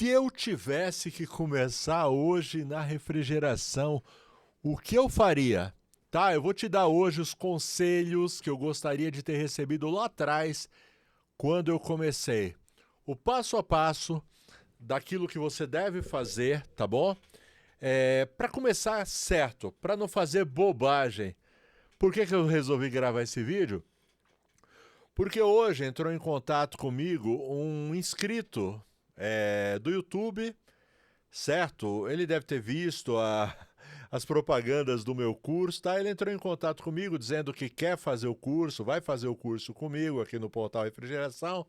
Se eu tivesse que começar hoje na refrigeração, o que eu faria? Tá, eu vou te dar hoje os conselhos que eu gostaria de ter recebido lá atrás, quando eu comecei. O passo a passo daquilo que você deve fazer, tá bom? Para começar certo, para não fazer bobagem. Por que eu resolvi gravar esse vídeo? Porque hoje entrou em contato comigo um inscrito do YouTube, certo? Ele deve ter visto as propagandas do meu curso, tá? Ele entrou em contato comigo dizendo que quer fazer o curso, vai fazer o curso comigo aqui no Portal Refrigeração.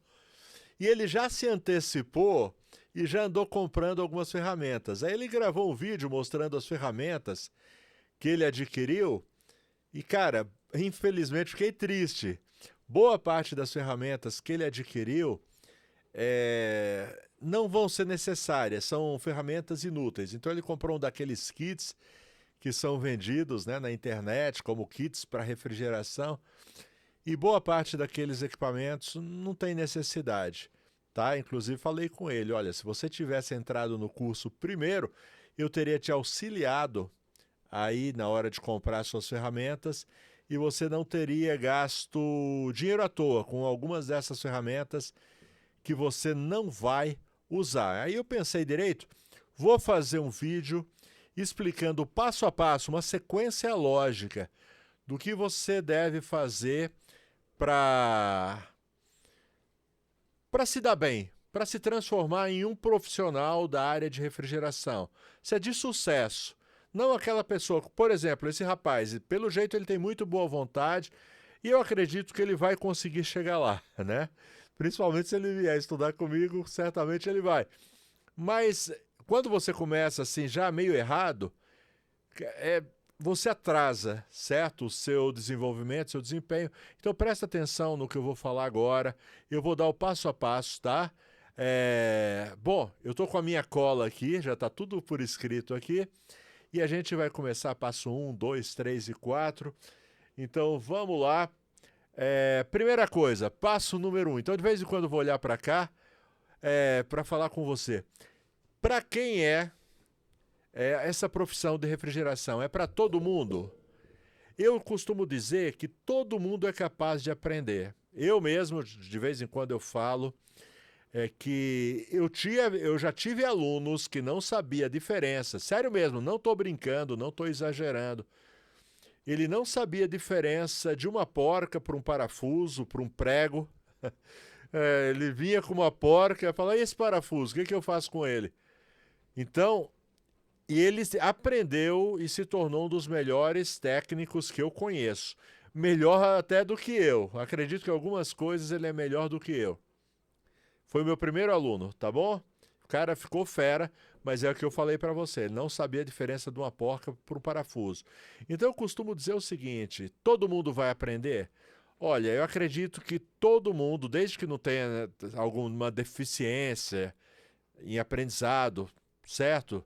E ele já se antecipou e já andou comprando algumas ferramentas. Aí ele gravou um vídeo mostrando as ferramentas que ele adquiriu e, cara, infelizmente fiquei triste. Boa parte das ferramentas que ele adquiriu não vão ser necessárias, são ferramentas inúteis. Então ele comprou um daqueles kits que são vendidos, né, na internet, como kits para refrigeração, e boa parte daqueles equipamentos não tem necessidade. Tá? Inclusive falei com ele, olha, se você tivesse entrado no curso primeiro, eu teria te auxiliado aí na hora de comprar suas ferramentas e você não teria gasto dinheiro à toa com algumas dessas ferramentas que você não vai usar. Aí eu pensei direito, vou fazer um vídeo explicando passo a passo, uma sequência lógica do que você deve fazer para se dar bem, para se transformar em um profissional da área de refrigeração. Isso é de sucesso. Não aquela pessoa, por exemplo, esse rapaz, pelo jeito ele tem muito boa vontade e eu acredito que ele vai conseguir chegar lá, né? Principalmente se ele vier estudar comigo, certamente ele vai. Mas quando você começa assim já meio errado, você atrasa, certo? O seu desenvolvimento, seu desempenho. Então presta atenção no que eu vou falar agora. Eu vou dar o passo a passo, tá? Bom, eu tô com a minha cola aqui, já tá tudo por escrito aqui. E a gente vai começar passo 1, 2, 3 e 4. Então vamos lá. Primeira coisa, passo número 1. Então de vez em quando eu vou olhar para cá para falar com você. Para quem essa profissão de refrigeração? É para todo mundo? Eu costumo dizer que todo mundo é capaz de aprender. Eu mesmo, de vez em quando eu falo que eu já tive alunos que não sabiam a diferença. Sério mesmo, não estou brincando, não estou exagerando. Ele não sabia a diferença de uma porca para um parafuso, para um prego. Ele vinha com uma porca e falava, e esse parafuso, o que eu faço com ele? Então, e ele aprendeu e se tornou um dos melhores técnicos que eu conheço. Melhor até do que eu. Acredito que algumas coisas ele é melhor do que eu. Foi o meu primeiro aluno, tá bom? O cara ficou fera, mas é o que eu falei para você. Ele não sabia a diferença de uma porca para um parafuso. Então eu costumo dizer o seguinte, todo mundo vai aprender? Olha, eu acredito que todo mundo, desde que não tenha alguma deficiência em aprendizado, certo?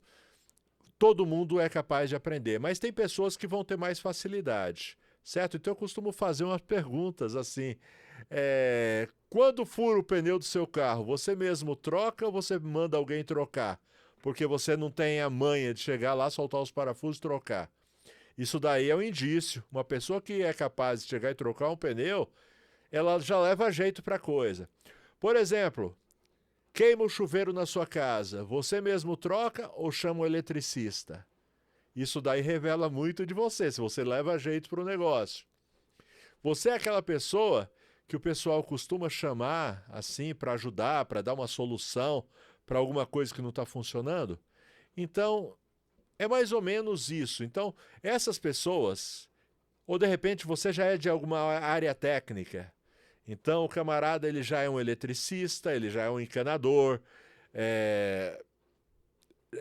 Todo mundo é capaz de aprender, mas tem pessoas que vão ter mais facilidade, certo? Então eu costumo fazer umas perguntas assim, quando fura o pneu do seu carro, você mesmo troca ou você manda alguém trocar? Porque você não tem a manha de chegar lá, soltar os parafusos e trocar. Isso daí é um indício. Uma pessoa que é capaz de chegar e trocar um pneu, ela já leva jeito para a coisa. Por exemplo, queima o chuveiro na sua casa, você mesmo troca ou chama um eletricista? Isso daí revela muito de você, se você leva jeito para o negócio. Você é aquela pessoa que o pessoal costuma chamar assim para ajudar, para dar uma solução para alguma coisa que não está funcionando? Então, é mais ou menos isso. Então, essas pessoas, ou de repente você já é de alguma área técnica, então o camarada ele já é um eletricista, ele já é um encanador, é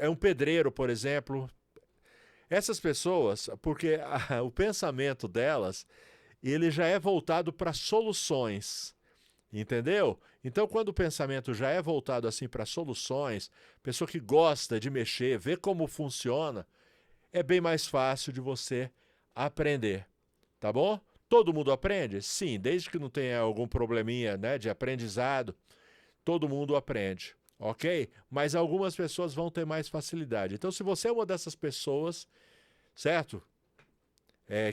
um pedreiro, por exemplo. Essas pessoas, porque o pensamento delas, ele já é voltado para soluções, entendeu? Então, quando o pensamento já é voltado assim para soluções, pessoa que gosta de mexer, vê como funciona, é bem mais fácil de você aprender, tá bom? Todo mundo aprende? Sim, desde que não tenha algum probleminha, né, de aprendizado, todo mundo aprende, ok? Mas algumas pessoas vão ter mais facilidade. Então, se você é uma dessas pessoas, certo?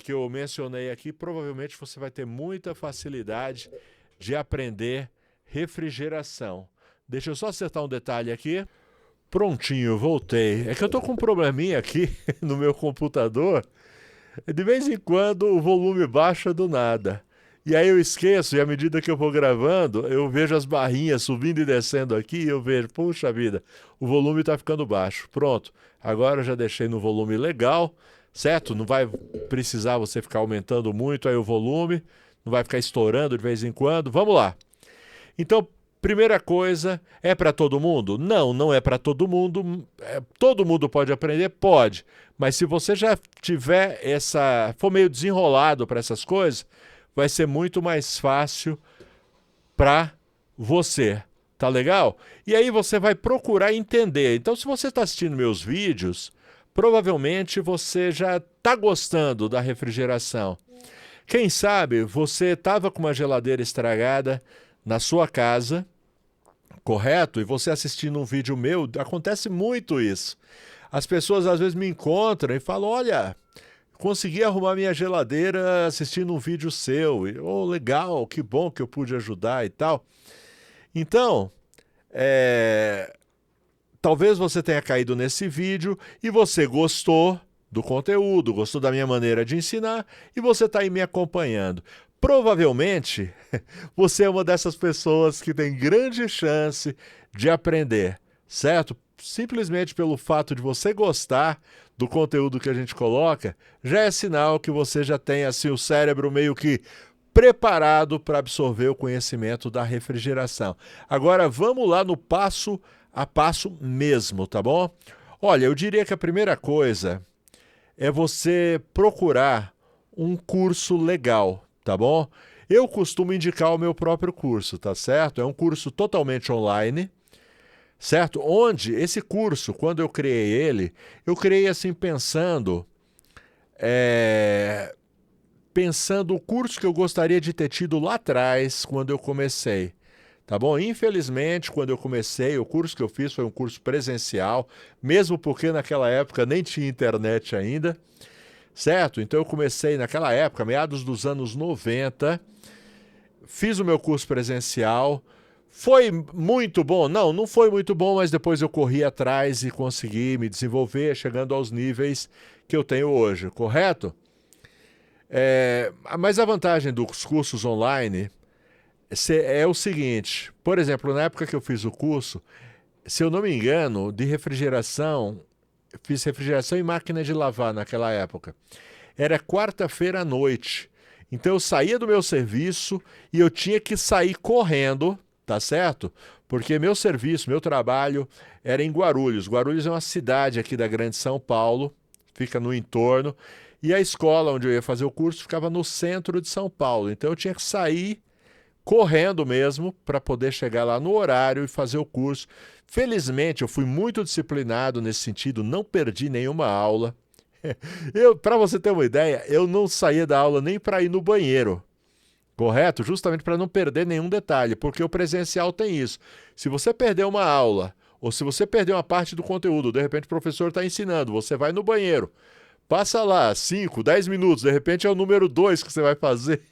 Que eu mencionei aqui, provavelmente você vai ter muita facilidade de aprender refrigeração. Deixa eu só acertar um detalhe aqui. Prontinho, voltei. É que eu tô com um probleminha aqui no meu computador. De vez em quando o volume baixa do nada. E aí eu esqueço, e à medida que eu vou gravando, eu vejo as barrinhas subindo e descendo aqui, e eu vejo, puxa vida, o volume está ficando baixo. Pronto, agora eu já deixei no volume legal, certo? Não vai precisar você ficar aumentando muito aí o volume, não vai ficar estourando de vez em quando. Vamos lá. Então, primeira coisa, é para todo mundo? Não, não é para todo mundo. Todo mundo pode aprender? Pode. Mas se você já tiver for meio desenrolado para essas coisas, vai ser muito mais fácil para você. Tá legal? E aí você vai procurar entender. Então, se você está assistindo meus vídeos, provavelmente você já está gostando da refrigeração. Quem sabe você estava com uma geladeira estragada na sua casa, correto? E você assistindo um vídeo meu, acontece muito isso. As pessoas às vezes me encontram e falam, olha, consegui arrumar minha geladeira assistindo um vídeo seu. Oh, legal, que bom que eu pude ajudar e tal. Então, talvez você tenha caído nesse vídeo e você gostou do conteúdo, gostou da minha maneira de ensinar e você está aí me acompanhando. Provavelmente, você é uma dessas pessoas que tem grande chance de aprender, certo? Simplesmente pelo fato de você gostar do conteúdo que a gente coloca, já é sinal que você já tem assim, o cérebro meio que preparado para absorver o conhecimento da refrigeração. Agora, vamos lá no passo a passo mesmo, tá bom? Olha, eu diria que a primeira coisa é você procurar um curso legal, tá bom? Eu costumo indicar o meu próprio curso, tá certo? É um curso totalmente online, certo? Onde esse curso, quando eu criei ele, eu criei assim pensando o curso que eu gostaria de ter tido lá atrás, quando eu comecei, tá bom? Infelizmente, quando eu comecei, o curso que eu fiz foi um curso presencial, mesmo porque naquela época nem tinha internet ainda, certo? Então eu comecei naquela época, meados dos anos 90, fiz o meu curso presencial. Foi muito bom? Não, não foi muito bom, mas depois eu corri atrás e consegui me desenvolver, chegando aos níveis que eu tenho hoje, correto? Mas a vantagem dos cursos online é o seguinte, por exemplo, na época que eu fiz o curso, se eu não me engano, de refrigeração, fiz refrigeração em máquina de lavar naquela época. Era quarta-feira à noite. Então eu saía do meu serviço e eu tinha que sair correndo, tá certo? Porque meu serviço, meu trabalho era em Guarulhos. Guarulhos é uma cidade aqui da Grande São Paulo, fica no entorno. E a escola onde eu ia fazer o curso ficava no centro de São Paulo. Então eu tinha que sair correndo mesmo para poder chegar lá no horário e fazer o curso. Felizmente, eu fui muito disciplinado nesse sentido, não perdi nenhuma aula. Para você ter uma ideia, eu não saía da aula nem para ir no banheiro, correto? Justamente para não perder nenhum detalhe, porque o presencial tem isso. Se você perder uma aula, ou se você perder uma parte do conteúdo, de repente o professor está ensinando, você vai no banheiro, passa lá 5, 10 minutos, de repente é o número 2 que você vai fazer,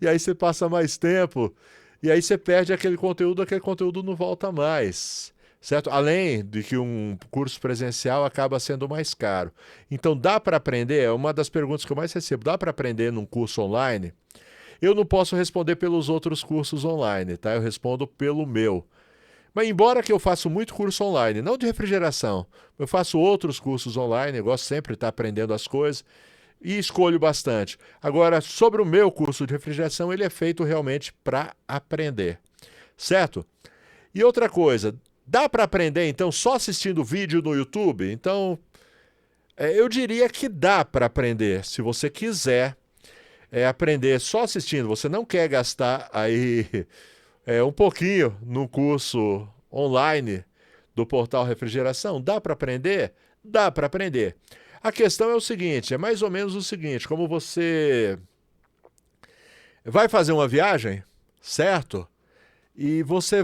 e aí você passa mais tempo, e aí você perde aquele conteúdo não volta mais. Certo? Além de que um curso presencial acaba sendo mais caro. Então, dá para aprender? É uma das perguntas que eu mais recebo. Dá para aprender num curso online? Eu não posso responder pelos outros cursos online, tá? Eu respondo pelo meu. Mas embora que eu faço muito curso online, não de refrigeração, eu faço outros cursos online, eu gosto sempre de estar aprendendo as coisas e escolho bastante. Agora, sobre o meu curso de refrigeração, ele é feito realmente para aprender. Certo? E outra coisa, dá para aprender, então, só assistindo vídeo no YouTube? Então, eu diria que dá para aprender, se você quiser aprender só assistindo. Você não quer gastar aí um pouquinho no curso online do Portal Refrigeração? Dá para aprender? Dá para aprender. A questão é o seguinte, é mais ou menos o seguinte, como você vai fazer uma viagem, certo? e você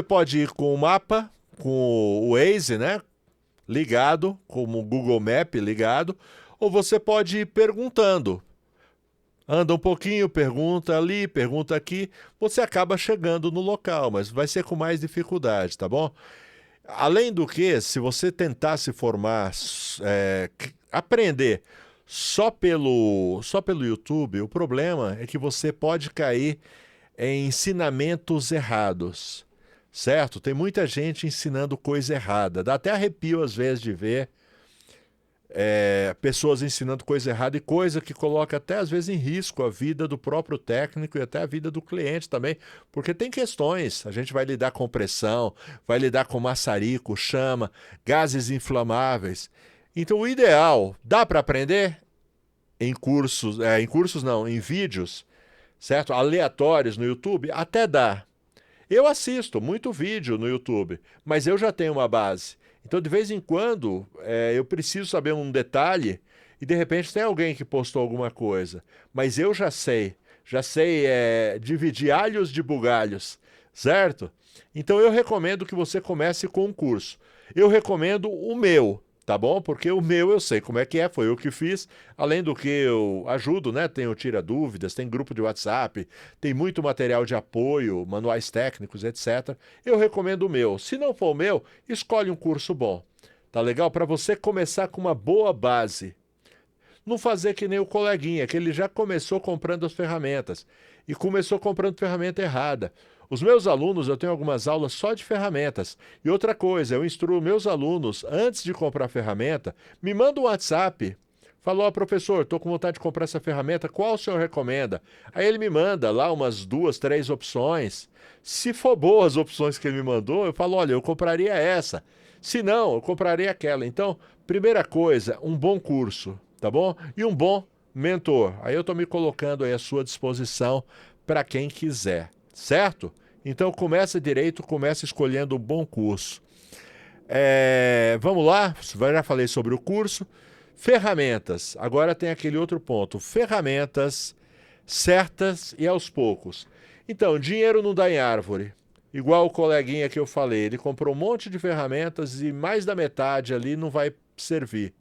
pode ir com o mapa, com o Waze, né, ligado, como o Google Map ligado, ou você pode ir perguntando. Anda um pouquinho, pergunta ali, pergunta aqui, você acaba chegando no local, mas vai ser com mais dificuldade, tá bom? Além do que, se você tentar se formar, aprender só pelo YouTube, o problema é que você pode cair em ensinamentos errados, certo? Tem muita gente ensinando coisa errada, dá até arrepio às vezes de ver pessoas ensinando coisa errada e coisa que coloca até às vezes em risco a vida do próprio técnico e até a vida do cliente também, porque tem questões, a gente vai lidar com pressão, vai lidar com maçarico, chama, gases inflamáveis. Então o ideal, dá para aprender em cursos não, em vídeos, certo? Aleatórios no YouTube, até dá. Eu assisto muito vídeo no YouTube, mas eu já tenho uma base. Então, de vez em quando, eu preciso saber um detalhe e, de repente, tem alguém que postou alguma coisa. Mas eu já sei dividir alhos de bugalhos, certo? Então, eu recomendo que você comece com um curso. Eu recomendo o meu, tá bom? Porque o meu eu sei como é que é, foi eu que fiz. Além do que eu ajudo, né? Tem o Tira Dúvidas, tem grupo de WhatsApp, tem muito material de apoio, manuais técnicos, etc. Eu recomendo o meu. Se não for o meu, escolhe um curso bom. Tá legal? Para você começar com uma boa base. Não fazer que nem o coleguinha, que ele já começou comprando as ferramentas e começou comprando ferramenta errada. Os meus alunos, eu tenho algumas aulas só de ferramentas. E outra coisa, eu instruo meus alunos, antes de comprar a ferramenta, me manda um WhatsApp. Falou, ó, professor, estou com vontade de comprar essa ferramenta, qual o senhor recomenda? Aí ele me manda lá umas 2, 3 opções. Se for boas as opções que ele me mandou, eu falo, olha, eu compraria essa. Se não, eu compraria aquela. Então, primeira coisa, um bom curso, tá bom? E um bom mentor. Aí eu estou me colocando aí à sua disposição para quem quiser, certo? Então começa direito, começa escolhendo um bom curso. Vamos lá, já falei sobre o curso. Ferramentas, agora tem aquele outro ponto. Ferramentas certas e aos poucos. Então, dinheiro não dá em árvore. Igual o coleguinha que eu falei, ele comprou um monte de ferramentas e mais da metade ali não vai servir.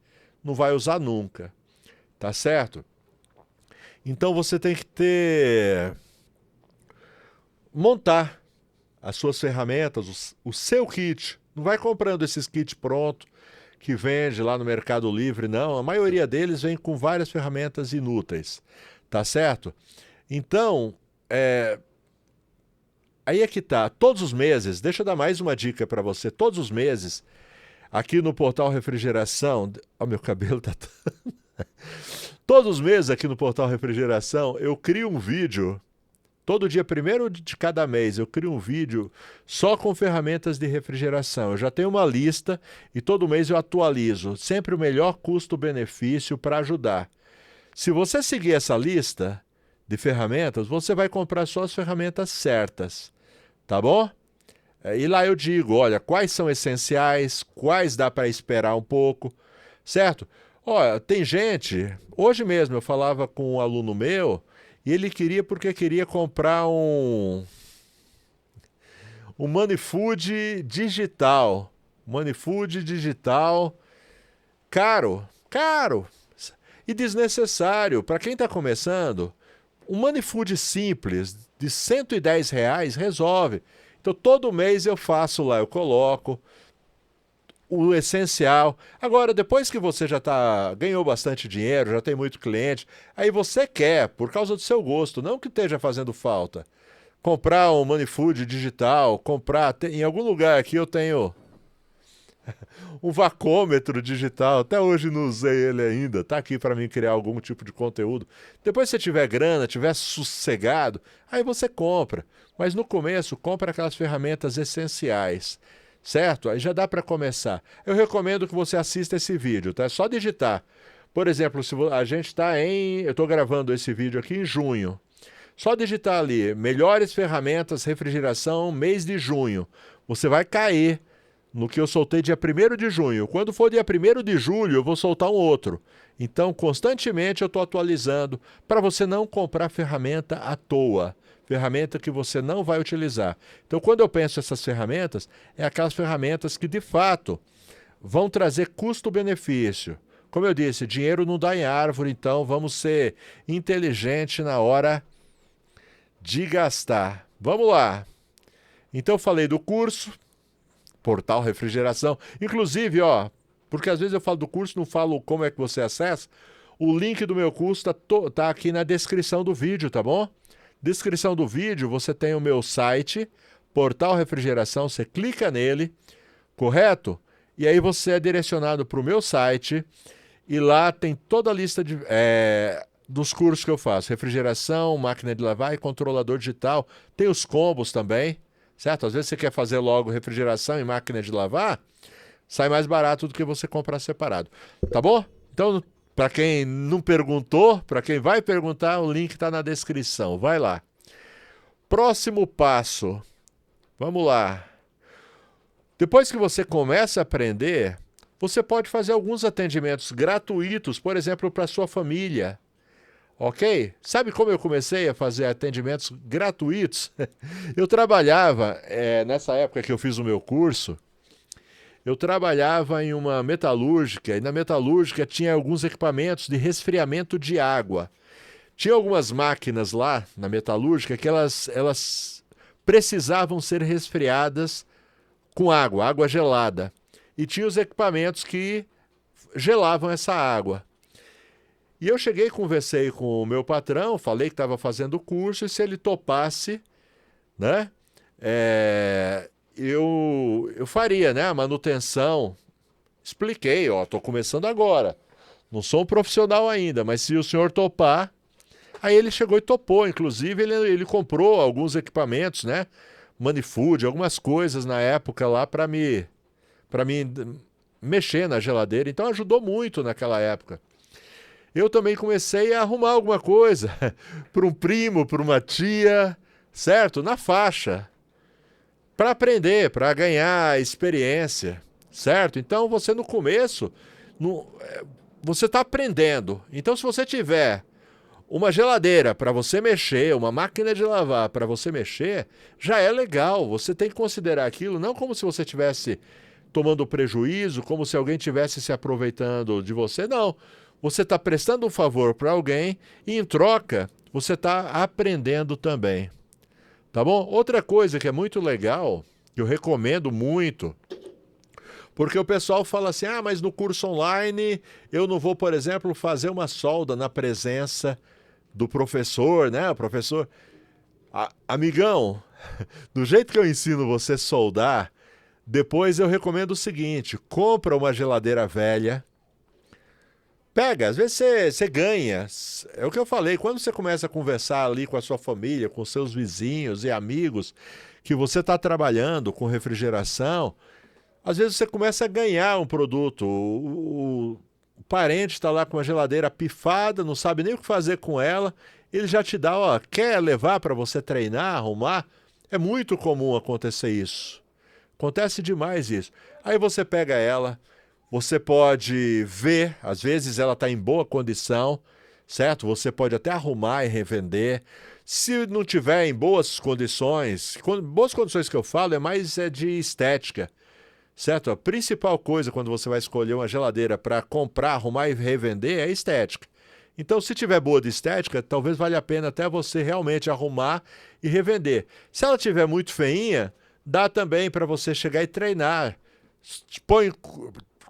Não vai usar nunca. Tá certo? Então você tem que montar as suas ferramentas, o seu kit. Não vai comprando esses kits prontos que vende lá no Mercado Livre, não. A maioria deles vem com várias ferramentas inúteis, tá certo? Então, aí é que tá. Todos os meses, deixa eu dar mais uma dica para você. Todos os meses, aqui no Portal Refrigeração... Ó, meu cabelo tá... Todos os meses aqui no Portal Refrigeração, eu crio um vídeo. Todo dia, primeiro de cada mês, eu crio um vídeo só com ferramentas de refrigeração. Eu já tenho uma lista e todo mês eu atualizo. Sempre o melhor custo-benefício para ajudar. Se você seguir essa lista de ferramentas, você vai comprar só as ferramentas certas. Tá bom? E lá eu digo, olha, quais são essenciais, quais dá para esperar um pouco, certo? Olha, tem gente... Hoje mesmo eu falava com um aluno meu... E ele queria comprar um Manifold digital. Manifold digital. Caro. E desnecessário. Para quem está começando, um Manifold simples de R$ 110 resolve. Então todo mês eu faço lá, eu coloco o essencial. Agora, depois que você já ganhou bastante dinheiro, já tem muito cliente, aí você quer, por causa do seu gosto, não que esteja fazendo falta, comprar um Manifold digital, em algum lugar aqui eu tenho um vacômetro digital, até hoje não usei ele ainda, tá aqui para mim criar algum tipo de conteúdo. Depois que você tiver grana, tiver sossegado, aí você compra. Mas no começo, compra aquelas ferramentas essenciais. Certo? Aí já dá para começar. Eu recomendo que você assista esse vídeo, tá? É só digitar. Por exemplo, se a gente está eu estou gravando esse vídeo aqui em junho. Só digitar ali, melhores ferramentas, refrigeração, mês de junho. Você vai cair no que eu soltei dia 1º de junho. Quando for dia 1º de julho, eu vou soltar um outro. Então, constantemente eu estou atualizando para você não comprar ferramenta à toa. Ferramenta que você não vai utilizar. Então, quando eu penso essas ferramentas, é aquelas ferramentas que, de fato, vão trazer custo-benefício. Como eu disse, dinheiro não dá em árvore, então vamos ser inteligentes na hora de gastar. Vamos lá. Então, eu falei do curso, Portal Refrigeração. Inclusive, ó, porque às vezes eu falo do curso, não falo como é que você acessa. O link do meu curso tá aqui na descrição do vídeo, tá bom? Descrição do vídeo, você tem o meu site, Portal Refrigeração, você clica nele, correto? E aí você é direcionado para o meu site e lá tem toda a lista dos cursos que eu faço. Refrigeração, máquina de lavar e controlador digital. Tem os combos também, certo? Às vezes você quer fazer logo refrigeração e máquina de lavar, sai mais barato do que você comprar separado. Tá bom? Então, para quem não perguntou, para quem vai perguntar, o link está na descrição. Vai lá. Próximo passo. Vamos lá. Depois que você começa a aprender, você pode fazer alguns atendimentos gratuitos, por exemplo, para sua família. Ok? Sabe como eu comecei a fazer atendimentos gratuitos? Eu trabalhava, nessa época que eu fiz o meu curso, eu trabalhava em uma metalúrgica, e na metalúrgica tinha alguns equipamentos de resfriamento de água. Tinha algumas máquinas lá na metalúrgica que elas precisavam ser resfriadas com água gelada. E tinha os equipamentos que gelavam essa água. E eu cheguei e conversei com o meu patrão, falei que estava fazendo o curso, e se ele topasse, né? Eu faria, né, a manutenção. Expliquei, ó, estou começando agora. Não sou um profissional ainda, mas se o senhor topar... Aí ele chegou e topou, inclusive ele comprou alguns equipamentos, né? Manifold, algumas coisas na época lá para me mexer na geladeira. Então ajudou muito naquela época. Eu também comecei a arrumar alguma coisa para um primo, para uma tia, certo? Na faixa. Para aprender, para ganhar experiência, certo? Então você no começo, você está aprendendo. Então se você tiver uma geladeira para você mexer, uma máquina de lavar para você mexer, já é legal. Você tem que considerar aquilo não como se você estivesse tomando prejuízo, como se alguém estivesse se aproveitando de você, não. Você está prestando um favor para alguém e, em troca, você está aprendendo também. Tá bom? Outra coisa que é muito legal, que eu recomendo muito, porque o pessoal fala assim, mas no curso online eu não vou, por exemplo, fazer uma solda na presença do professor, né? O professor... Amigão, do jeito que eu ensino você a soldar, depois eu recomendo o seguinte, compra uma geladeira velha, pega, às vezes você ganha, é o que eu falei, quando você começa a conversar ali com a sua família, com seus vizinhos e amigos, que você está trabalhando com refrigeração, às vezes você começa a ganhar um produto, o parente está lá com uma geladeira pifada, não sabe nem o que fazer com ela, ele já te dá, ó, quer levar para você treinar, arrumar? É muito comum acontecer isso. Acontece demais isso. Aí você pega ela, você pode ver, às vezes ela está em boa condição, certo? Você pode até arrumar e revender. Se não tiver em boas condições que eu falo é mais de estética. Certo? A principal coisa quando você vai escolher uma geladeira para comprar, arrumar e revender é a estética. Então, se tiver boa de estética, talvez valha a pena até você realmente arrumar e revender. Se ela tiver muito feinha, dá também para você chegar e treinar. Põe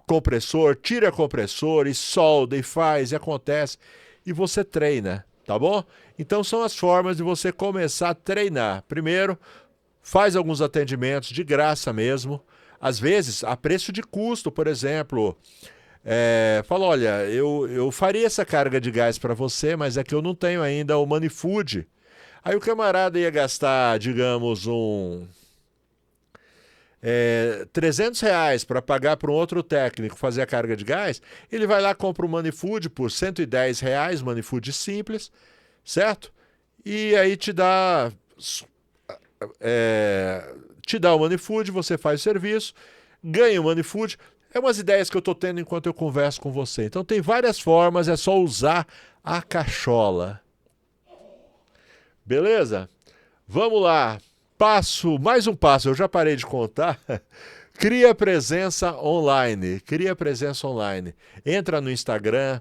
compressor, tira compressor e solda e faz e acontece e você treina, tá bom? Então, são as formas de você começar a treinar. Primeiro, faz alguns atendimentos de graça mesmo. Às vezes, a preço de custo, por exemplo, fala, olha, eu faria essa carga de gás para você, mas é que eu não tenho ainda o Manifold. Aí o camarada ia gastar, digamos, R$300 para pagar para um outro técnico fazer a carga de gás, ele vai lá, compra o Manifold por R$110, Manifold simples, certo? E aí te dá o Manifold, você faz o serviço, ganha o Money Food. É umas ideias que eu estou tendo enquanto eu converso com você. Então tem várias formas, é só usar a cachola. Beleza? Vamos lá. Mais um passo, eu já parei de contar. Cria presença online. Cria presença online. Entra no Instagram,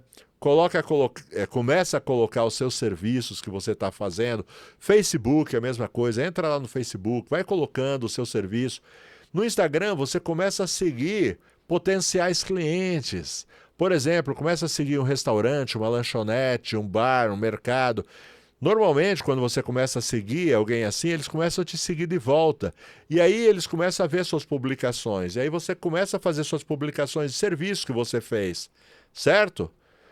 começa a colocar os seus serviços que você está fazendo. Facebook é a mesma coisa. Entra lá no Facebook, vai colocando o seu serviço. No Instagram, você começa a seguir potenciais clientes. Por exemplo, começa a seguir um restaurante, uma lanchonete, um bar, um mercado. Normalmente, quando você começa a seguir alguém assim, eles começam a te seguir de volta. E aí eles começam a ver suas publicações. E aí você começa a fazer suas publicações de serviço que você fez. Certo?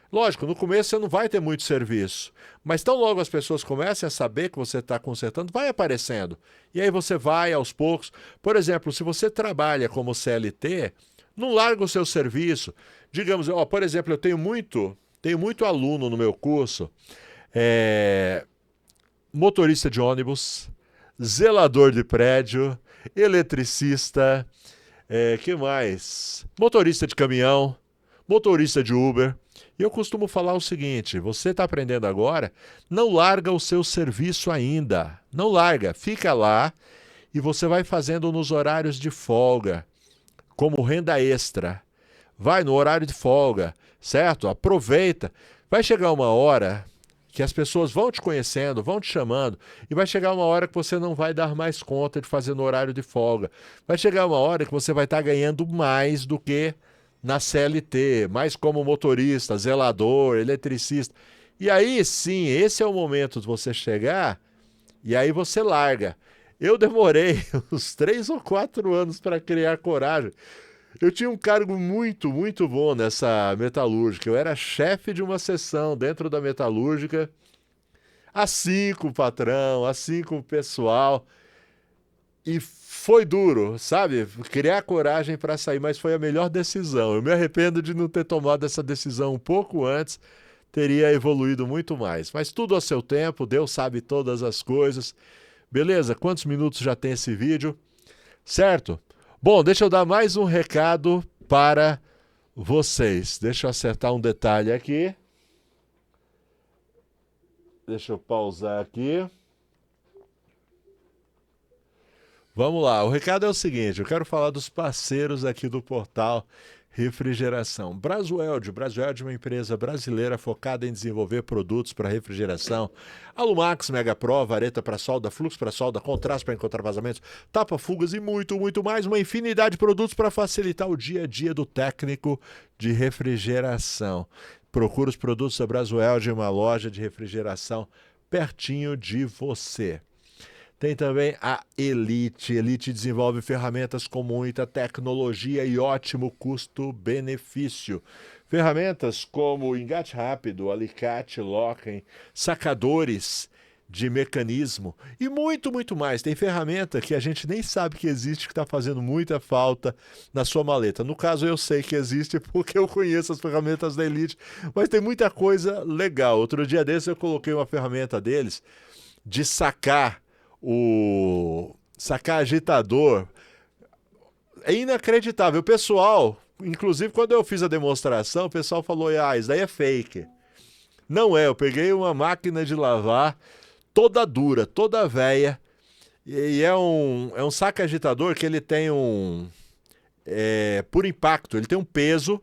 Lógico, no começo você não vai ter muito serviço. Mas tão logo as pessoas comecem a saber que você está consertando, vai aparecendo. E aí você vai aos poucos. Por exemplo, se você trabalha como CLT, não larga o seu serviço. Digamos, por exemplo, eu tenho muito aluno no meu curso. Motorista de ônibus, zelador de prédio, eletricista, que mais? Motorista de caminhão, motorista de Uber. E eu costumo falar o seguinte, você está aprendendo agora, não larga o seu serviço ainda. Não larga, fica lá e você vai fazendo nos horários de folga, como renda extra. Vai no horário de folga, certo? Aproveita. Vai chegar uma hora que as pessoas vão te conhecendo, vão te chamando, e vai chegar uma hora que você não vai dar mais conta de fazer no horário de folga. Vai chegar uma hora que você vai estar ganhando mais do que na CLT, mais como motorista, zelador, eletricista. E aí sim, esse é o momento de você chegar, e aí você larga. Eu demorei uns 3 ou 4 anos para criar coragem. Eu tinha um cargo muito, muito bom nessa metalúrgica. Eu era chefe de uma seção dentro da metalúrgica, assim com o patrão, assim com o pessoal. E foi duro, sabe? Criar coragem para sair, mas foi a melhor decisão. Eu me arrependo de não ter tomado essa decisão um pouco antes, teria evoluído muito mais. Mas tudo a seu tempo, Deus sabe todas as coisas. Beleza? Quantos minutos já tem esse vídeo? Certo? Bom, deixa eu dar mais um recado para vocês. Deixa eu acertar um detalhe aqui. Deixa eu pausar aqui. Vamos lá, o recado é o seguinte, eu quero falar dos parceiros aqui do portal Refrigeração. Brasweld é uma empresa brasileira focada em desenvolver produtos para refrigeração. Alumax, Mega Pro, vareta para solda, fluxo para solda, contraste para encontrar vazamentos, tapa-fugas e muito, muito mais. Uma infinidade de produtos para facilitar o dia a dia do técnico de refrigeração. Procura os produtos da Brasweld em uma loja de refrigeração pertinho de você. Tem também a Elite. Elite desenvolve ferramentas com muita tecnologia e ótimo custo-benefício. Ferramentas como engate rápido, alicate, locking, sacadores de mecanismo e muito, muito mais. Tem ferramenta que a gente nem sabe que existe, que está fazendo muita falta na sua maleta. No caso, eu sei que existe porque eu conheço as ferramentas da Elite, mas tem muita coisa legal. Outro dia desse eu coloquei uma ferramenta deles de sacar agitador. É inacreditável. O pessoal, inclusive quando eu fiz a demonstração, o pessoal falou, isso daí é fake. Não é, eu peguei uma máquina de lavar toda dura, toda velha, e é um saca agitador que ele tem por impacto, ele tem um peso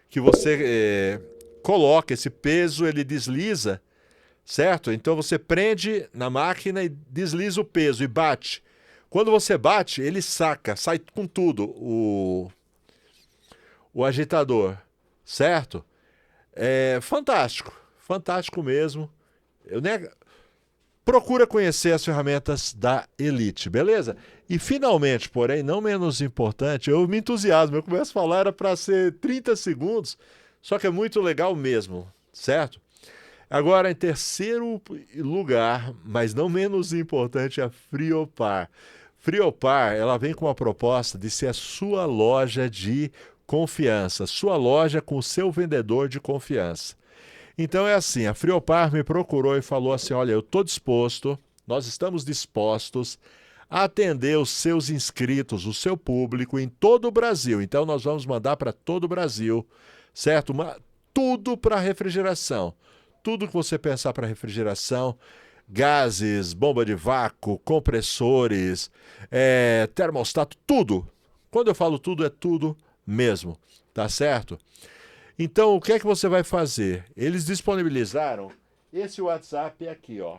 que você coloca, esse peso ele desliza, certo? Então você prende na máquina e desliza o peso e bate. Quando você bate, ele sai com tudo o agitador, certo? É fantástico, fantástico mesmo. Procura conhecer as ferramentas da Elite, beleza? E finalmente, porém, não menos importante, eu me entusiasmo, eu começo a falar, era para ser 30 segundos, só que é muito legal mesmo, certo? Agora, em terceiro lugar, mas não menos importante, a Friopar. Friopar, ela vem com uma proposta de ser a sua loja de confiança, sua loja com o seu vendedor de confiança. Então é assim, a Friopar me procurou e falou assim, olha, eu estou disposto, nós estamos dispostos atender os seus inscritos, o seu público em todo o Brasil. Então nós vamos mandar para todo o Brasil, certo? Tudo para refrigeração. Tudo que você pensar para refrigeração, gases, bomba de vácuo, compressores, termostato, tudo. Quando eu falo tudo, é tudo mesmo, tá certo? Então, o que é que você vai fazer? Eles disponibilizaram esse WhatsApp aqui, ó.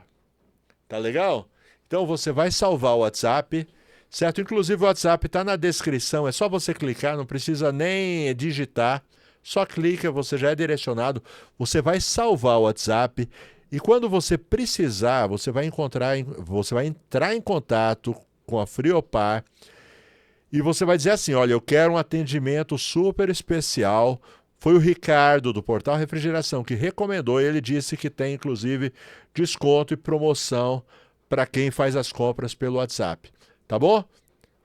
Tá legal? Então, você vai salvar o WhatsApp, certo? Inclusive, o WhatsApp está na descrição, é só você clicar, não precisa nem digitar. Só clica, você já é direcionado, você vai salvar o WhatsApp e quando você precisar, você vai entrar em contato com a Friopar e você vai dizer assim, olha, eu quero um atendimento super especial. Foi o Ricardo do Portal Refrigeração que recomendou e ele disse que tem inclusive desconto e promoção para quem faz as compras pelo WhatsApp, tá bom?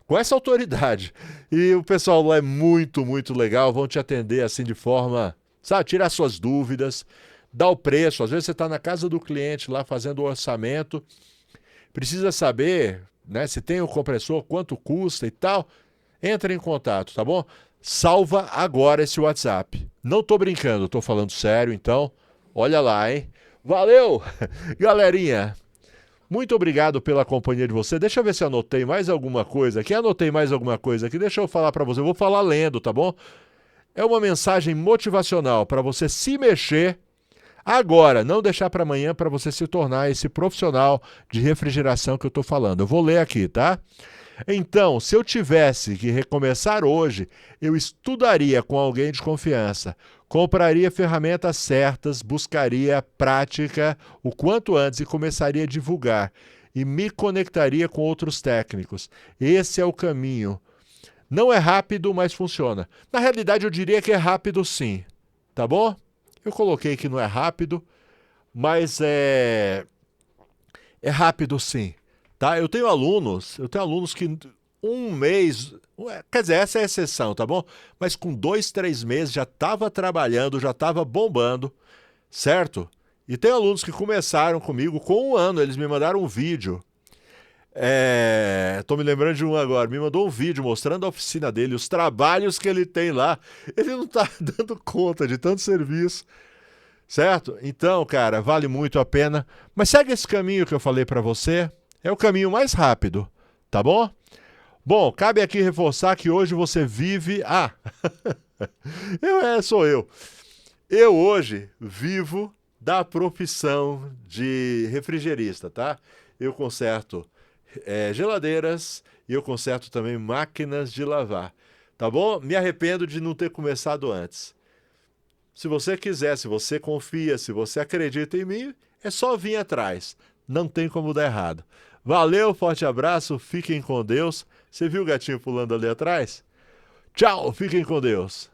Com essa autoridade. E o pessoal lá é muito, muito legal, vão te atender assim de forma, sabe, tirar suas dúvidas, dar o preço. Às vezes você está na casa do cliente lá fazendo o orçamento, precisa saber, né, se tem o compressor, quanto custa e tal. Entra em contato, tá bom? Salva agora esse WhatsApp. Não tô brincando, tô falando sério, então olha lá, hein? Valeu, galerinha! Muito obrigado pela companhia de você. Deixa eu ver se eu anotei mais alguma coisa aqui. Anotei mais alguma coisa aqui. Deixa eu falar para você. Eu vou falar lendo, tá bom? É uma mensagem motivacional para você se mexer agora. Não deixar para amanhã para você se tornar esse profissional de refrigeração que eu estou falando. Eu vou ler aqui, tá? Então, se eu tivesse que recomeçar hoje, eu estudaria com alguém de confiança, compraria ferramentas certas, buscaria prática o quanto antes e começaria a divulgar e me conectaria com outros técnicos. Esse é o caminho. Não é rápido, mas funciona. Na realidade, eu diria que é rápido sim, tá bom? Eu coloquei que não é rápido, mas é rápido sim. Tá? Eu tenho alunos que um mês, quer dizer, essa é a exceção, tá bom? Mas com 2, 3 meses já estava trabalhando, já estava bombando, certo? E tem alunos que começaram comigo com 1 ano, eles me mandaram um vídeo. Tô me lembrando de um agora, me mandou um vídeo mostrando a oficina dele, os trabalhos que ele tem lá. Ele não está dando conta de tanto serviço, certo? Então, cara, vale muito a pena. Mas segue esse caminho que eu falei para você. É o caminho mais rápido, tá bom? Bom, cabe aqui reforçar que hoje você vive... sou eu. Eu hoje vivo da profissão de refrigerista, tá? Eu conserto geladeiras e eu conserto também máquinas de lavar, tá bom? Me arrependo de não ter começado antes. Se você quiser, se você confia, se você acredita em mim, é só vir atrás. Não tem como dar errado. Valeu, forte abraço, fiquem com Deus. Você viu o gatinho pulando ali atrás? Tchau, fiquem com Deus.